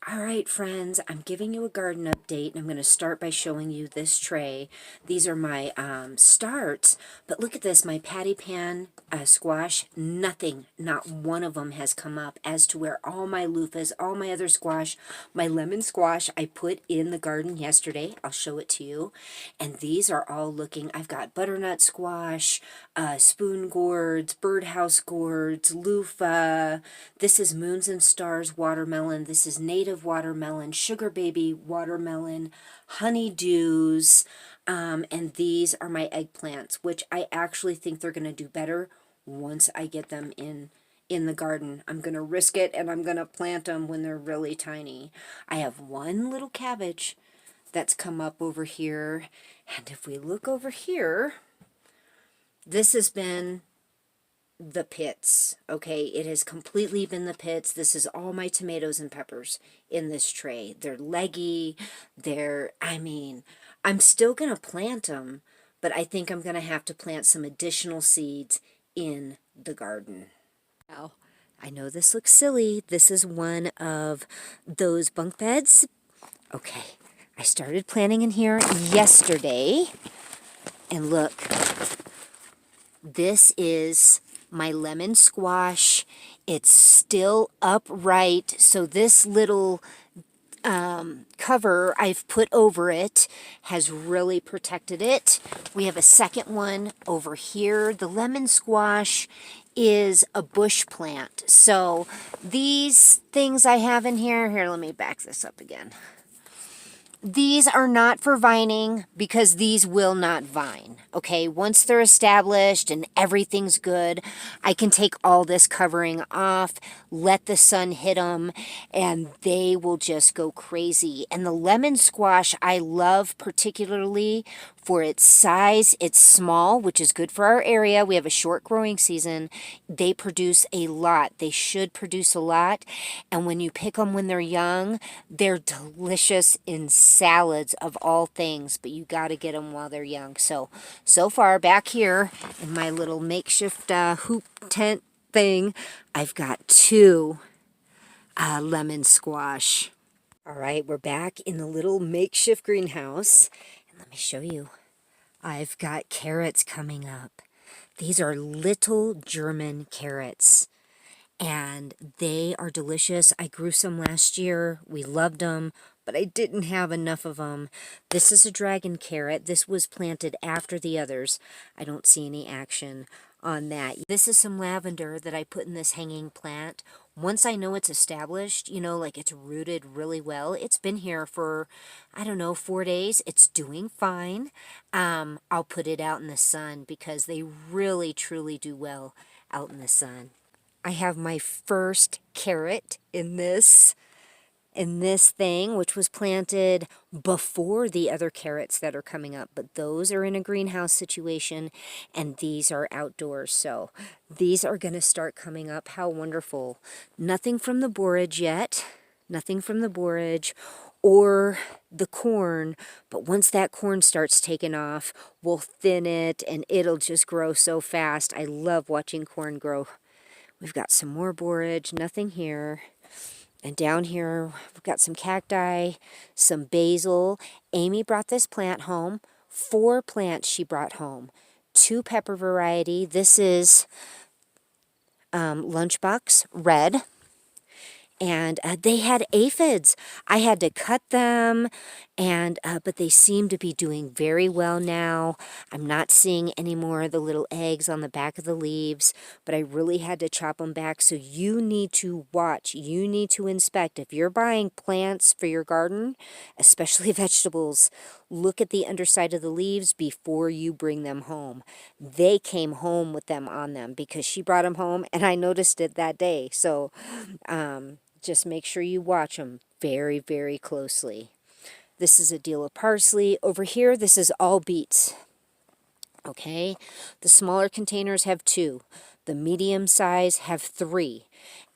All right, friends, I'm giving you a garden update, and I'm going to start by showing you this tray. These are my starts, but look at this, my patty pan squash, nothing, not one of them has come up, as to where all my loofahs, all my other squash, my lemon squash I put in the garden yesterday. I'll show it to you. And these are all looking, I've got butternut squash, spoon gourds, birdhouse gourds, loofah. This is Moons and Stars watermelon. This is native watermelon, sugar baby watermelon, honeydews, and these are my eggplants, which I actually think they're going to do better once I get them in the garden. I'm going to risk it, and I'm going to plant them when they're really tiny. I have one little cabbage that's come up over here, and if we look over here, this has been the pits. Okay, it has completely been the pits. This is all my tomatoes and peppers in this tray. They're leggy. I'm still going to plant them, but I think I'm going to have to plant some additional seeds in the garden. Now, I know this looks silly. This is one of those bunk beds. Okay, I started planting in here yesterday, and look, this is my lemon squash. It's still upright, so this little cover I've put over it has really protected it. We have a second one over here. The lemon squash is a bush plant, so these things I have in here, let me back this up again. These are not for vining because these will not vine, okay? Once they're established and everything's good, I can take all this covering off, let the sun hit them, and they will just go crazy. And the lemon squash I love particularly for its size. It's small, which is good for our area. We have a short growing season. They produce a lot. They should produce a lot. And when you pick them when they're young, they're delicious in salads of all things, but you got to get them while they're young. So far back here in my little makeshift hoop tent thing, I've got two lemon squash. All right, we're back in the little makeshift greenhouse, and let me show you. I've got carrots coming up. These are little German carrots, and they are delicious. I grew some last year. We loved them, but I didn't have enough of them. This is a dragon carrot. This was planted after the others. I don't see any action on that. This is some lavender that I put in this hanging plant. Once I know it's established, like it's rooted really well, it's been here for, I don't know, 4 days. It's doing fine. I'll put it out in the sun because they really, truly do well out in the sun. I have my first carrot in this thing, which was planted before the other carrots that are coming up, but those are in a greenhouse situation, and these are outdoors, so these are going to start coming up. How wonderful. Nothing from the borage yet, nothing from the borage or the corn, but once that corn starts taking off, we'll thin it, and it'll just grow so fast. I love watching corn grow. We've got some more borage, nothing here. And down here, we've got some cacti, some basil. Amy brought this plant home. 4 plants she brought home. 2 pepper variety. This is Lunchbox Red. And they had aphids. I had to cut them, and but they seem to be doing very well now. I'm not seeing any more of the little eggs on the back of the leaves, but I really had to chop them back. So you need to watch. You need to inspect. If you're buying plants for your garden, especially vegetables, look at the underside of the leaves before you bring them home. They came home with them on them because she brought them home, and I noticed it that day. So just make sure you watch them very, very closely. This is a deal of parsley. Over here, this is all beets. Okay, the smaller containers have 2. The medium size have 3.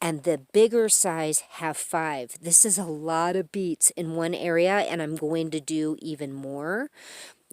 And the bigger size have 5. This is a lot of beets in one area, and I'm going to do even more.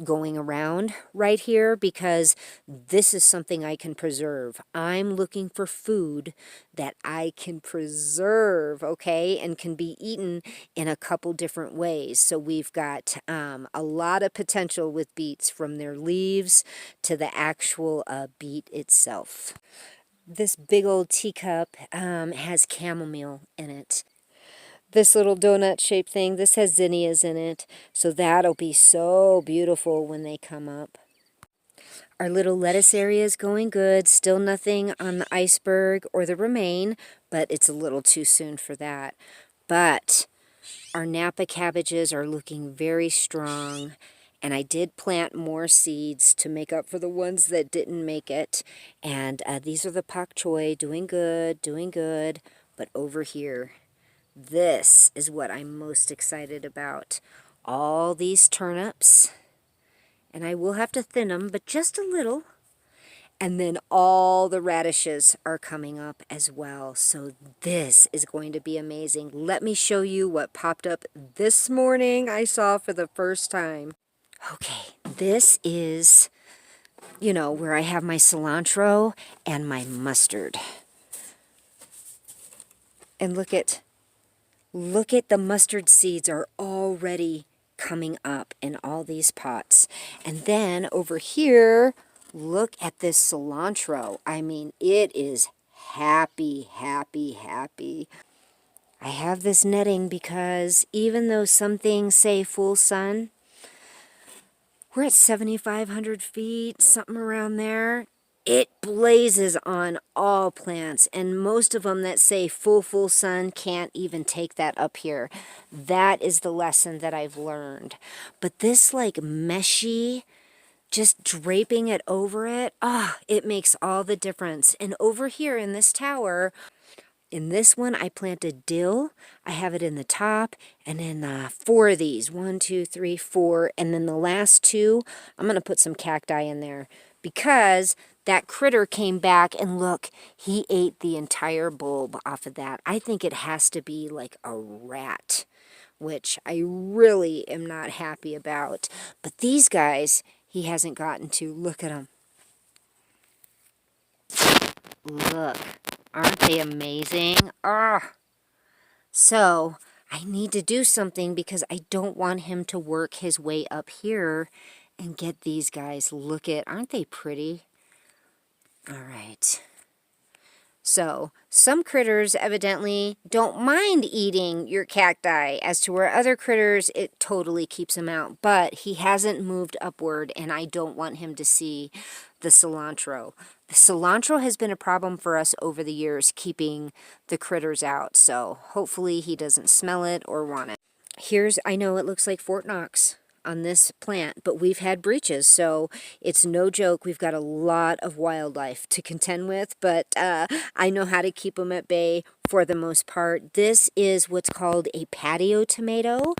going around right here because this is something I can preserve. I'm looking for food that I can preserve, okay, and can be eaten in a couple different ways. So we've got a lot of potential with beets, from their leaves to the actual beet itself. This big old teacup has chamomile in it. This little donut-shaped thing, this has zinnias in it, so that'll be so beautiful when they come up. Our little lettuce area is going good. Still nothing on the iceberg or the romaine, but it's a little too soon for that. But our Napa cabbages are looking very strong, and I did plant more seeds to make up for the ones that didn't make it. And these are the pak choi, doing good, doing good. But over here, this is what I'm most excited about. All these turnips, and I will have to thin them, but just a little. And then all the radishes are coming up as well. So this is going to be amazing. Let me show you what popped up this morning I saw for the first time. Okay, this is, you know, where I have my cilantro and my mustard. And look at the mustard seeds are already coming up in all these pots. And then over here, look at this cilantro. I mean, it is happy, happy, happy. I have this netting because even though some things say full sun, we're at 7,500 feet, something around there. It blazes on all plants, and most of them that say full sun can't even take that up here. That is the lesson that I've learned. But this like meshy, just draping it over it, it makes all the difference. And over here in this tower, in this one, I planted dill. I have it in the top, and then 4 of these. 1, 2, 3, 4. And then the last 2, I'm going to put some cacti in there because that critter came back, and look, he ate the entire bulb off of that. I think it has to be like a rat, which I really am not happy about. But these guys, he hasn't gotten to. Look at them. Look. Aren't they amazing? So I need to do something because I don't want him to work his way up here and get these guys. Look at, aren't they pretty? All right. So some critters evidently don't mind eating your cacti, as to where other critters, it totally keeps them out. But he hasn't moved upward, and I don't want him to see the cilantro. The cilantro has been a problem for us over the years, keeping the critters out. So hopefully he doesn't smell it or want it. Here's, I know it looks like Fort Knox on this plant, but we've had breaches, so it's no joke. We've got a lot of wildlife to contend with, but I know how to keep them at bay for the most part. This is what's called a patio tomato.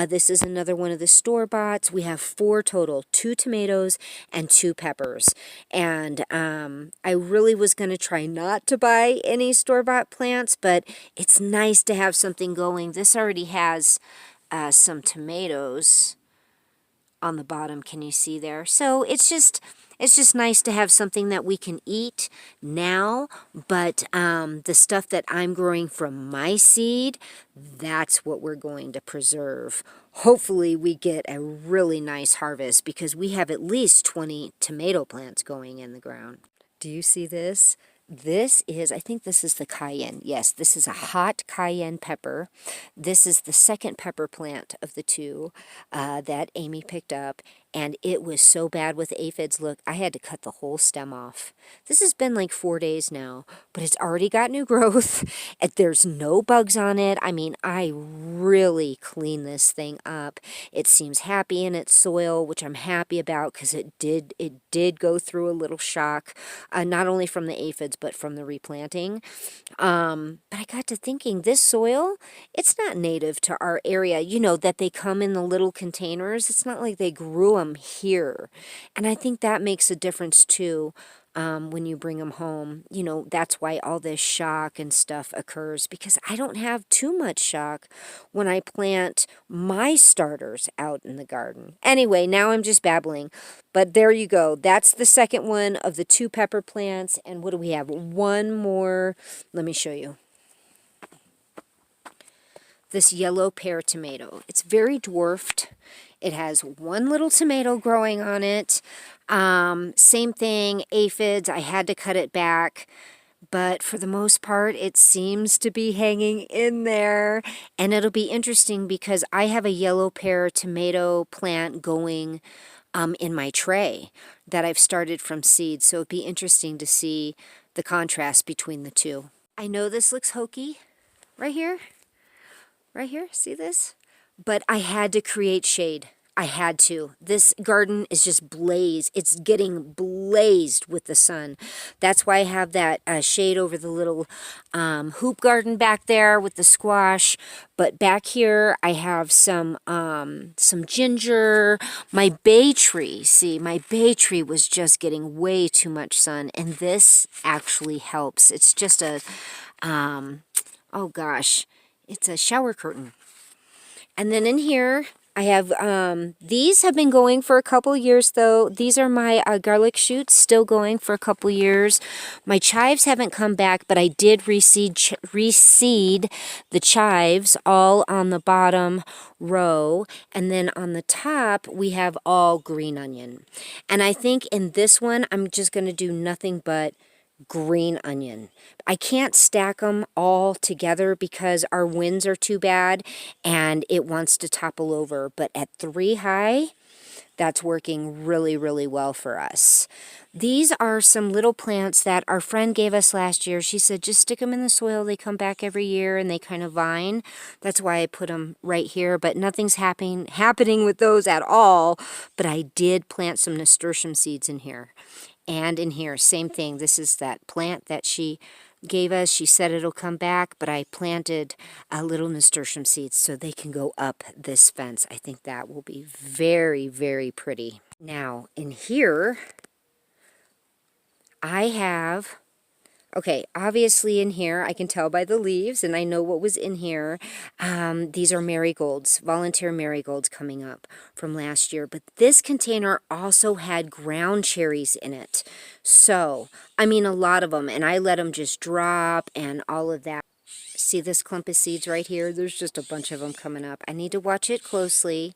This is another one of the store-boughts. We have 4 total, 2 tomatoes and 2 peppers. And I really was going to try not to buy any store-bought plants, but it's nice to have something going. This already has some tomatoes on the bottom. Can you see there? So it's just nice to have something that we can eat now, but the stuff that I'm growing from my seed, that's what we're going to preserve. Hopefully we get a really nice harvest because we have at least 20 tomato plants going in the ground. Do you see this? This is, I think this is the cayenne. Yes, this is a hot cayenne pepper. This is the second pepper plant of the 2 that Amy picked up, and it was so bad with aphids. Look, I had to cut the whole stem off. This has been like 4 days now, but it's already got new growth. There's no bugs on it. I mean, I really cleaned this thing up. It seems happy in its soil, which I'm happy about because it did go through a little shock, not only from the aphids, but from the replanting. But I got to thinking, this soil, it's not native to our area. You know, that they come in the little containers. It's not like they grew them come here. And I think that makes a difference too. When you bring them home, you know, that's why all this shock and stuff occurs, because I don't have too much shock when I plant my starters out in the garden. Anyway, now I'm just babbling, but there you go. That's the second one of the 2 pepper plants. And what do we have? One more. Let me show you. This yellow pear tomato. It's very dwarfed. It has one little tomato growing on it. Same thing, aphids. I had to cut it back, but for the most part, it seems to be hanging in there. And it'll be interesting because I have a yellow pear tomato plant going in my tray that I've started from seed. So it'd be interesting to see the contrast between the two. I know this looks hokey right here. Right here, see this? But I had to create shade. I had to. This garden is just blazed. It's getting blazed with the sun. That's why I have that shade over the little hoop garden back there with the squash. But back here, I have some ginger. My bay tree, see, my bay tree was just getting way too much sun. And this actually helps. It's just a, oh gosh, it's a shower curtain. And then in here, I have, these have been going for a couple years though. These are my garlic shoots, still going for a couple years. My chives haven't come back, but I did reseed the chives all on the bottom row. And then on the top, we have all green onion. And I think in this one, I'm just going to do nothing but green onion. I can't stack them all together because our winds are too bad and it wants to topple over. But at 3 high, that's working really, really well for us. These are some little plants that our friend gave us last year. She said, just stick them in the soil. They come back every year and they kind of vine. That's why I put them right here, but nothing's happening with those at all. But I did plant some nasturtium seeds in here. And in here, same thing. This is that plant that she gave us. She said it'll come back, but I planted a little nasturtium seeds so they can go up this fence. I think that will be very, very pretty. Now, in here, I have... Okay, obviously in here, I can tell by the leaves, and I know what was in here. These are marigolds, volunteer marigolds coming up from last year. But this container also had ground cherries in it. So, I mean, a lot of them. And I let them just drop and all of that. See this clump of seeds right here? There's just a bunch of them coming up. I need to watch it closely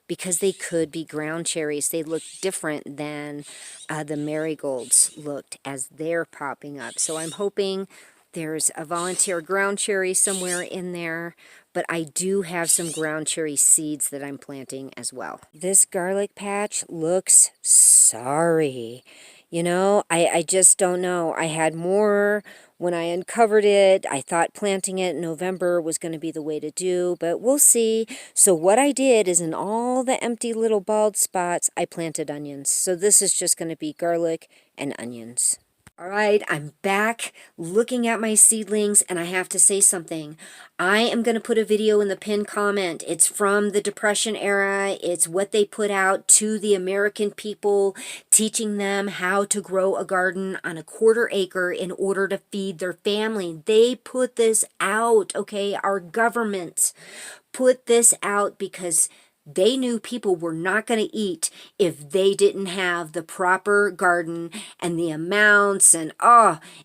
because they could be ground cherries. They look different than the marigolds looked as they're popping up. So I'm hoping there's a volunteer ground cherry somewhere in there. But I do have some ground cherry seeds that I'm planting as well. This garlic patch looks sorry. You know, I just don't know. I had more when I uncovered it. I thought planting it in November was going to be the way to do, but we'll see. So what I did is in all the empty little bald spots, I planted onions. So this is just going to be garlic and onions. All right, I'm back looking at my seedlings, and I have to say something. I am going to put a video in the pinned comment. It's from the Depression era. It's what they put out to the American people, teaching them how to grow a garden on a 1/4 acre in order to feed their family. They put this out, okay? Our government put this out because they knew people were not going to eat if they didn't have the proper garden and the amounts. And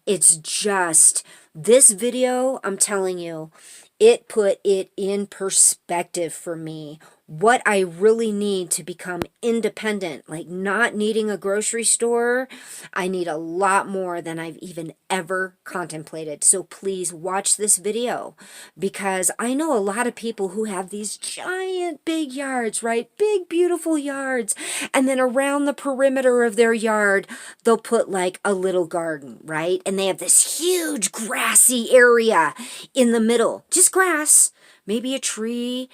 it's just, this video, I'm telling you, it put it in perspective for me. What I really need to become independent, like not needing a grocery store. I need a lot more than I've even ever contemplated. So please watch this video because I know a lot of people who have these giant big yards, right? Big, beautiful yards. And then around the perimeter of their yard, they'll put like a little garden, right? And they have this huge grassy area in the middle. Just grass, maybe a tree,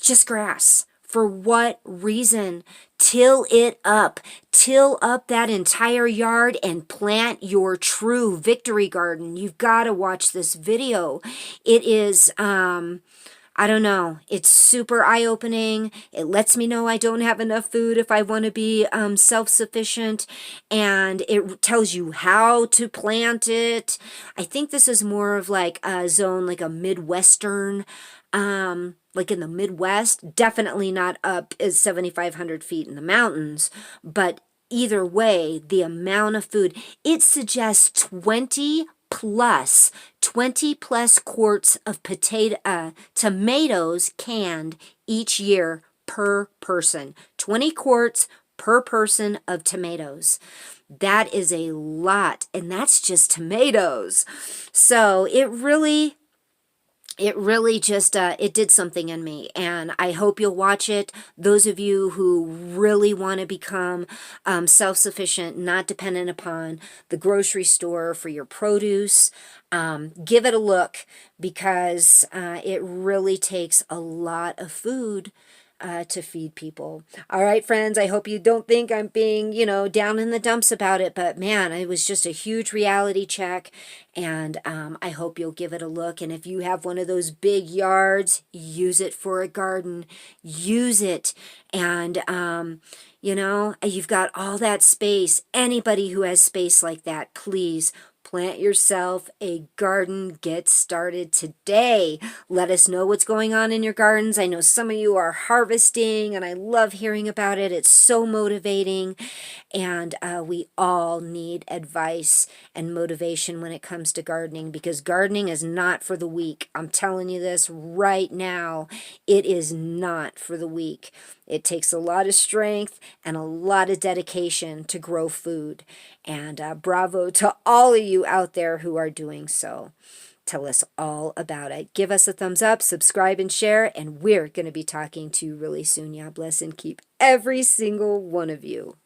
just grass. For what reason? Till it up. Till up that entire yard and plant your true victory garden. You've got to watch this video. It is, I don't know. It's super eye-opening. It lets me know I don't have enough food if I want to be self-sufficient, and it tells you how to plant it. I think this is more of like a zone, like a Midwestern, like in the Midwest. Definitely not up as 7,500 feet in the mountains, but either way, the amount of food, it suggests 20 plus quarts of tomatoes canned each year per person. 20 quarts per person of tomatoes. That is a lot, and that's just tomatoes. So it really just it did something in me, and I hope you'll watch it. Those of you who really want to become self-sufficient, not dependent upon the grocery store for your produce, give it a look, because it really takes a lot of food to feed people. All right, friends, I hope you don't think I'm being, down in the dumps about it, but man, it was just a huge reality check, and I hope you'll give it a look. And if you have one of those big yards, use it for a garden. Use it. And, you've got all that space. Anybody who has space like that, please plant yourself a garden. Get started today. Let us know what's going on in your gardens. I know some of you are harvesting, and I love hearing about it. It's so motivating, and we all need advice and motivation when it comes to gardening, because gardening is not for the weak. I'm telling you this right now. It is not for the weak. It takes a lot of strength and a lot of dedication to grow food. And bravo to all of you out there who are doing so. Tell us all about it. Give us a thumbs up, subscribe, and share. And we're going to be talking to you really soon. God bless and keep every single one of you.